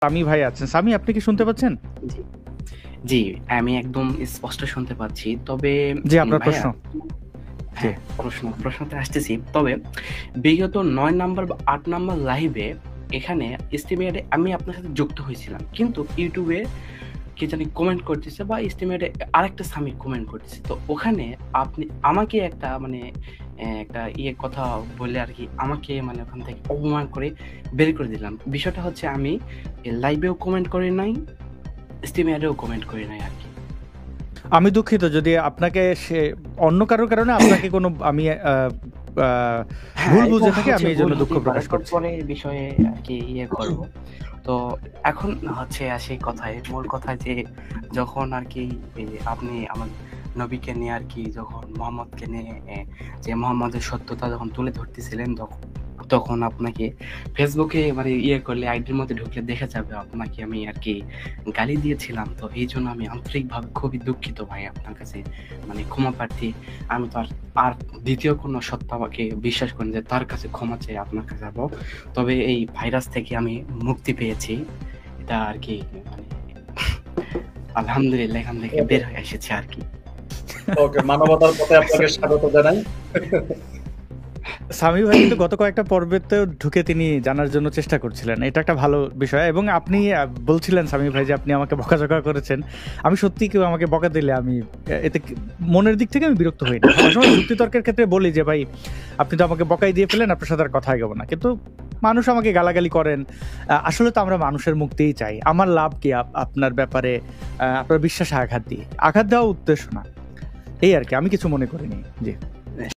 সামি ভাই আছেন। সামি, আপনি কি শুনতে পাচ্ছেন? জি, জি, আমি একদম স্পষ্ট শুনতে পাচ্ছি। তবে জি, আপনার ভাইয়া প্রশ্ন। জি। হ্যাঁ, প্রশ্নতে আসতেছি। তবে বিগত ৯ নাম্বার বা ৮ নাম্বার লাইভে এখানে এস্টিমেটে আমি আপনার সাথে যুক্ত হয়েছিলাম। কিন্তু YouTube এ কে জানি কমেন্ট করতেছে বা এস্টিমেটে আরেকটা সামি কমেন্ট করতেছে। তো ওখানে আপনি আমাকে একটা মানে একটা কথা বলে আরকি আমাকে মানে ওখান থেকে অপমান করে বের করে দিলাম। বিষয়টা হচ্ছে আমি লাইভেও কমেন্ট করি নাই, এস্টিমেটেও কমেন্ট করি নাই আরকি। আমি দুঃখিত যদি আপনাকে অন্য কারোর কারণে আপনাকে কোনো আমি হ্যাঁ, ভুল এটা বুঝে থাকি, আমি হচ্ছে এইজন্য ভুল দুঃখ হতেই পারে। প্রকাশ করছি। পরে বিষয়ে আরকি করব। তো এখন হচ্ছে আসি কথায়, মূল কথায় যে যখন আরকি আপনি আমার নবীকে নিয়ে আরকি যখন মোহাম্মদকে নিয়ে যে মোহাম্মদের সত্যতা যখন তুলে ধরতেছিলেন তখন আপনাকে ফেসবুকে মানে করলে আইডির মধ্যে ঢুকলে দেখা যাবে আপনাকে আমি আরকি গালি দিয়েছিলাম। তো এইজন্য আমি আন্তরিকভাবে খুবই দুঃখিত ভাই আপনার কাছে। মানে ক্ষমা প্রার্থী। আমি তো আর ২য় কোনো সত্তাকে বিশ্বাস করি না যে তার কাছে ক্ষমা চেয়ে আপনার কাছে যাবো। তবে এই ভাইরাস থেকে আমি মুক্তি পেয়েছি। এটা আরকি মানে আলহামদুলিল্লাহ এখান থেকে ওকে, বের হয়ে এসেছি আরকি। ওকে, মানবতার পথে আপনাকে স্বাগত জানাই। সামি ভাই কিন্তু গত কয়েকটা পর্বেতেও ঢুকে তিনি জানার জন্য চেষ্টা করছিলেন। এটা একটা ভালো বিষয় এবং আপনি বলছিলেন সামি ভাই যে আপনি আমাকে বকাঝকা করেছেন। আমি সত্যিই কেউ আমাকে বকা দিলে আমি এতে মনের দিক থেকে আমি বিরক্ত হই না। অনেক সময় যুক্তিতর্কের ক্ষেত্রে বলি যে ভাই আপনি তো আমাকে বকাই দিয়ে ফেলেন, আপনার সাথে আর কথা এগোবো না। কিন্তু মানুষ আমাকে গালাগালি করেন। আসলে তো আমরা মানুষের মুখ দিয়েই চাই। আমার লাভ কি আপনার ব্যাপারে আপনার বিশ্বাসে আঘাত দিয়ে? আঘাত দেওয়া উদ্দেশ্য না। এই আরকি, আমি কিছু মনে করিনি। জি।